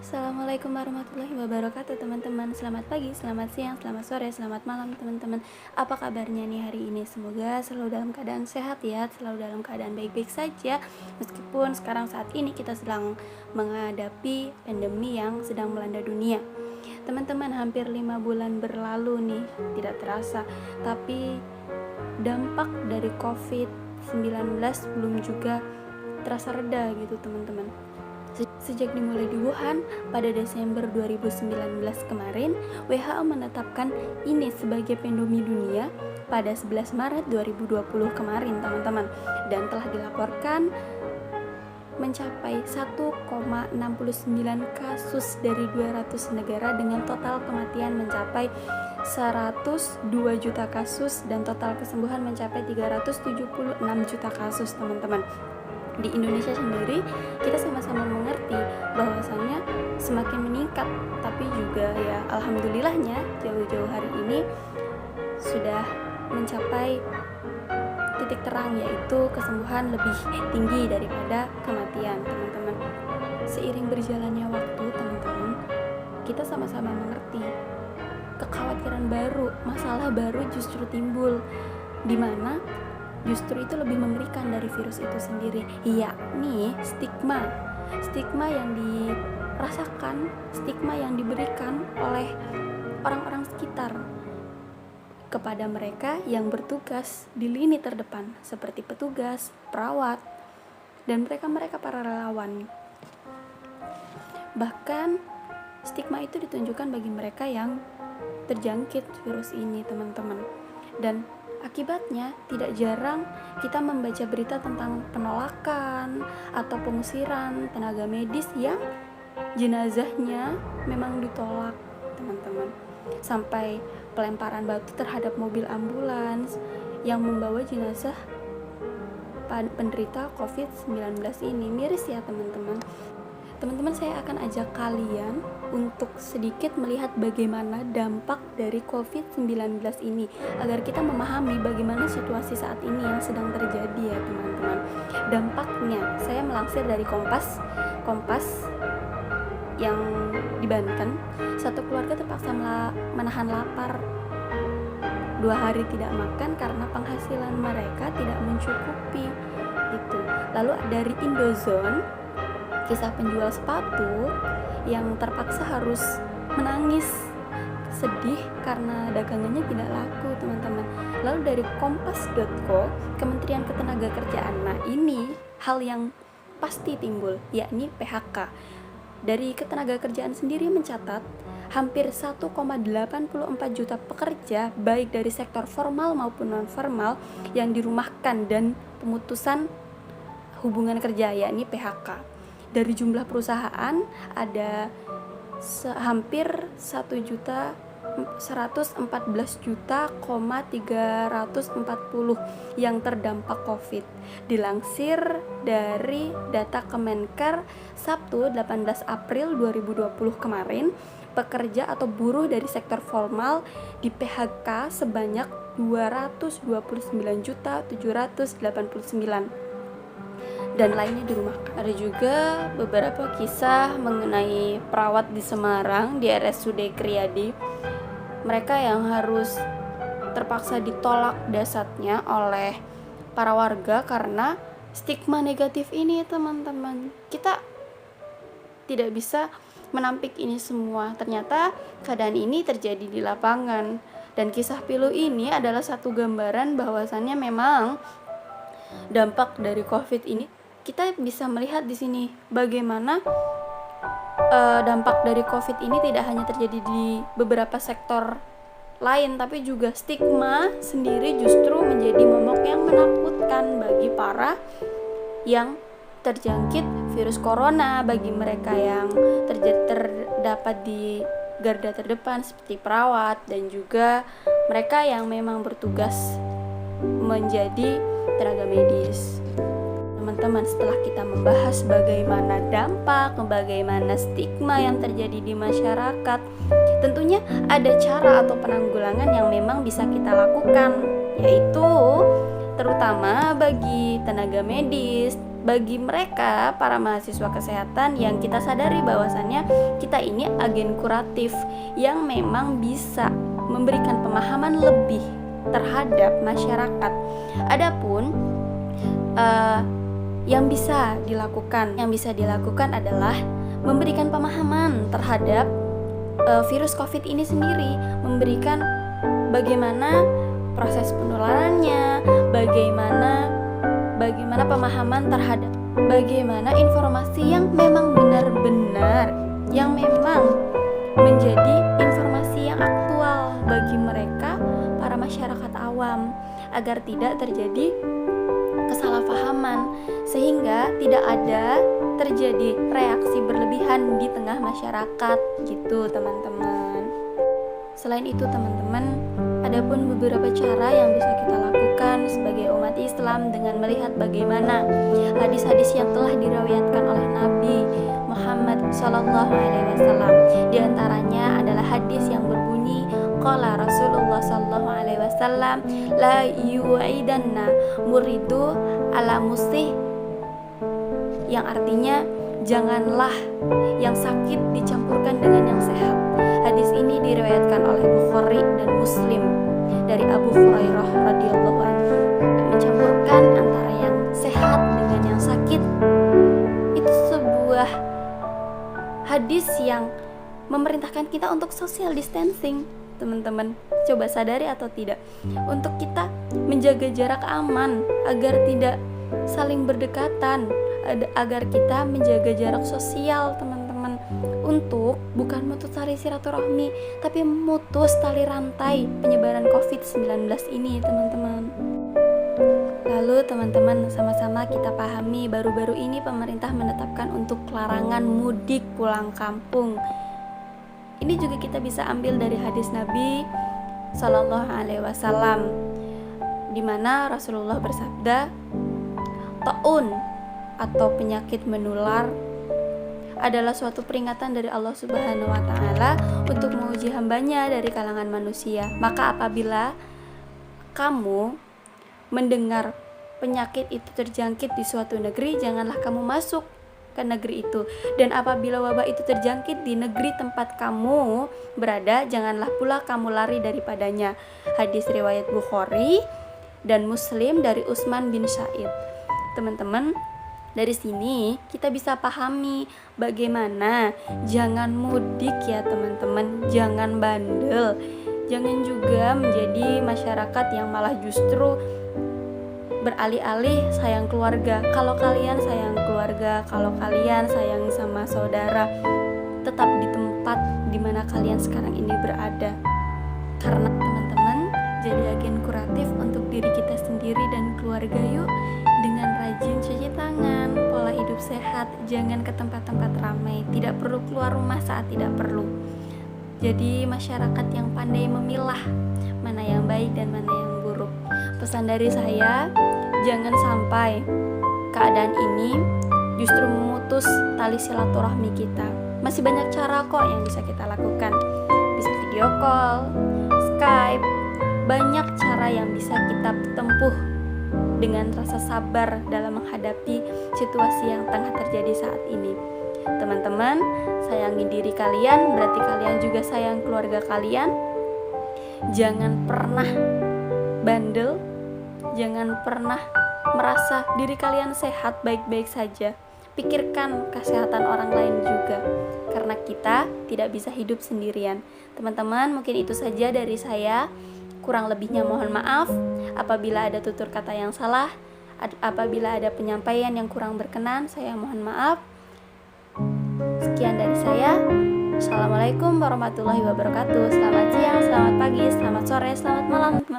Assalamualaikum warahmatullahi wabarakatuh teman-teman. Selamat pagi, selamat siang, selamat sore, selamat malam teman-teman. Apa kabarnya nih hari ini? Semoga selalu dalam keadaan sehat ya, selalu dalam keadaan baik-baik saja. Meskipun sekarang saat ini kita sedang menghadapi pandemi yang sedang melanda dunia. Teman-teman, hampir 5 bulan berlalu nih, tidak terasa. Tapi dampak dari COVID-19 belum juga terasa reda gitu teman-teman. Sejak dimulai di Wuhan pada Desember 2019 kemarin, WHO menetapkan ini sebagai pandemi dunia pada 11 Maret 2020 kemarin teman-teman, dan telah dilaporkan mencapai 1,69 kasus dari 200 negara dengan total kematian mencapai 102 juta kasus dan total kesembuhan mencapai 376 juta kasus teman-teman. Di Indonesia sendiri kita sama-sama mengerti bahwasannya semakin meningkat, tapi juga ya alhamdulillahnya jauh-jauh hari ini sudah mencapai titik terang, yaitu kesembuhan lebih tinggi daripada kematian teman-teman. Seiring berjalannya waktu teman-teman, kita sama-sama mengerti kekhawatiran baru, masalah baru justru timbul, di mana justru itu lebih mengerikan dari virus itu sendiri, yakni stigma yang dirasakan, stigma yang diberikan oleh orang-orang sekitar kepada mereka yang bertugas di lini terdepan seperti petugas, perawat, dan mereka para relawan. Bahkan stigma itu ditunjukkan bagi mereka yang terjangkit virus ini teman-teman. Dan akibatnya tidak jarang kita membaca berita tentang penolakan atau pengusiran tenaga medis yang jenazahnya memang ditolak teman-teman, sampai pelemparan batu terhadap mobil ambulans yang membawa jenazah penderita COVID-19 ini. Miris ya teman-teman. Teman-teman, saya akan ajak kalian untuk sedikit melihat bagaimana dampak dari COVID-19 ini, agar kita memahami bagaimana situasi saat ini yang sedang terjadi ya teman-teman. Dampaknya, saya melansir dari Kompas yang di Banten. Satu keluarga terpaksa menahan lapar 2 hari tidak makan karena penghasilan mereka tidak mencukupi itu. Lalu dari Indozone, kisah penjual sepatu yang terpaksa harus menangis sedih karena dagangannya tidak laku teman-teman. Lalu dari kompas.co, Kementerian Ketenagakerjaan. Nah, ini hal yang pasti timbul, yakni PHK. Dari Ketenagakerjaan sendiri mencatat hampir 1,84 juta pekerja baik dari sektor formal maupun non formal yang dirumahkan dan pemutusan hubungan kerja, yakni PHK. Dari jumlah perusahaan ada hampir 1.114.340 yang terdampak COVID. Dilansir dari data Kemenker Sabtu 18 April 2020 kemarin, pekerja atau buruh dari sektor formal di PHK sebanyak 229.789 dan lainnya dirumahkan. Ada juga beberapa kisah mengenai perawat di Semarang di RSUD Kriadi. Mereka yang harus terpaksa ditolak dasarnya oleh para warga karena stigma negatif ini teman-teman. Kita tidak bisa menampik ini semua. Ternyata keadaan ini terjadi di lapangan, dan kisah pilu ini adalah satu gambaran bahwasannya memang dampak dari COVID ini. Kita bisa melihat di sini bagaimana dampak dari COVID ini tidak hanya terjadi di beberapa sektor lain, tapi juga stigma sendiri justru menjadi momok yang menakutkan bagi para yang terjangkit virus corona, bagi mereka yang terdapat di garda terdepan seperti perawat dan juga mereka yang memang bertugas menjadi tenaga medis. Teman-teman, setelah kita membahas bagaimana dampak, bagaimana stigma yang terjadi di masyarakat, tentunya ada cara atau penanggulangan yang memang bisa kita lakukan, yaitu terutama bagi tenaga medis, bagi mereka para mahasiswa kesehatan yang kita sadari bahwasannya kita ini agen kuratif yang memang bisa memberikan pemahaman lebih terhadap masyarakat. Adapun yang bisa dilakukan adalah memberikan pemahaman terhadap virus COVID ini sendiri, memberikan bagaimana proses penularannya, bagaimana pemahaman terhadap bagaimana informasi yang memang benar-benar, yang memang menjadi informasi yang aktual bagi mereka para masyarakat awam, agar tidak terjadi kesalahpahaman, sehingga tidak ada terjadi reaksi berlebihan di tengah masyarakat gitu teman-teman. Selain itu teman-teman, ada pun beberapa cara yang bisa kita lakukan sebagai umat Islam dengan melihat bagaimana hadis-hadis yang telah diriwayatkan oleh Nabi Muhammad SAW. Di antaranya adalah hadis yang berbunyi, qala Rasulullah SAW, la yu'idanna muridu ala musih, yang artinya janganlah yang sakit dicampurkan dengan yang sehat. Hadis ini diriwayatkan oleh Bukhari dan Muslim dari Abu Hurairah radhiyallahu anhu. Mencampurkan antara yang sehat dengan yang sakit itu sebuah hadis yang memerintahkan kita untuk social distancing. Teman-teman, coba sadari atau tidak, untuk kita menjaga jarak aman agar tidak saling berdekatan, agar kita menjaga jarak sosial teman-teman, untuk bukan memutus tali silaturahmi tapi memutus tali rantai penyebaran COVID-19 ini teman-teman. Lalu teman-teman, sama-sama kita pahami baru-baru ini pemerintah menetapkan untuk larangan mudik pulang kampung. Ini juga kita bisa ambil dari hadis Nabi Sallallahu Alaihi Wasallam, di mana Rasulullah bersabda, taun atau penyakit menular adalah suatu peringatan dari Allah Subhanahu wa Ta'ala untuk menguji hambanya dari kalangan manusia. Maka apabila kamu mendengar penyakit itu terjangkit di suatu negeri, janganlah kamu masuk ke negeri itu. Dan apabila wabah itu terjangkit di negeri tempat kamu berada, janganlah pula kamu lari daripadanya. Hadis riwayat Bukhari dan Muslim dari Utsman bin Sa'id. Teman-teman, dari sini kita bisa pahami bagaimana jangan mudik ya teman-teman, jangan bandel, jangan juga menjadi masyarakat yang malah justru beralih-alih sayang keluarga. Kalau kalian sayang keluarga, kalau kalian sayang sama saudara, tetap di tempat dimana kalian sekarang ini berada. Karena teman-teman, jadi agen kuratif untuk diri kita sendiri dan keluarga yuk, dengan rajin cuci tangan, pola hidup sehat, jangan ke tempat-tempat ramai, tidak perlu keluar rumah saat tidak perlu. Jadi masyarakat yang pandai memilah mana yang baik dan mana yang buruk. Pesan dari saya, jangan sampai keadaan ini justru memutus tali silaturahmi kita. Masih banyak cara kok yang bisa kita lakukan. Bisa video call, Skype, banyak cara yang bisa kita tempuh dengan rasa sabar dalam menghadapi situasi yang tengah terjadi saat ini. Teman-teman, sayangi diri kalian, berarti kalian juga sayang keluarga kalian. Jangan pernah bandel, jangan pernah merasa diri kalian sehat baik-baik saja. Pikirkan kesehatan orang lain juga, karena kita tidak bisa hidup sendirian. Teman-teman, mungkin itu saja dari saya. Kurang lebihnya mohon maaf apabila ada tutur kata yang salah, apabila ada penyampaian yang kurang berkenan, saya mohon maaf. Sekian dari saya. Assalamualaikum warahmatullahi wabarakatuh. Selamat siang, selamat pagi, selamat sore, selamat malam teman-teman.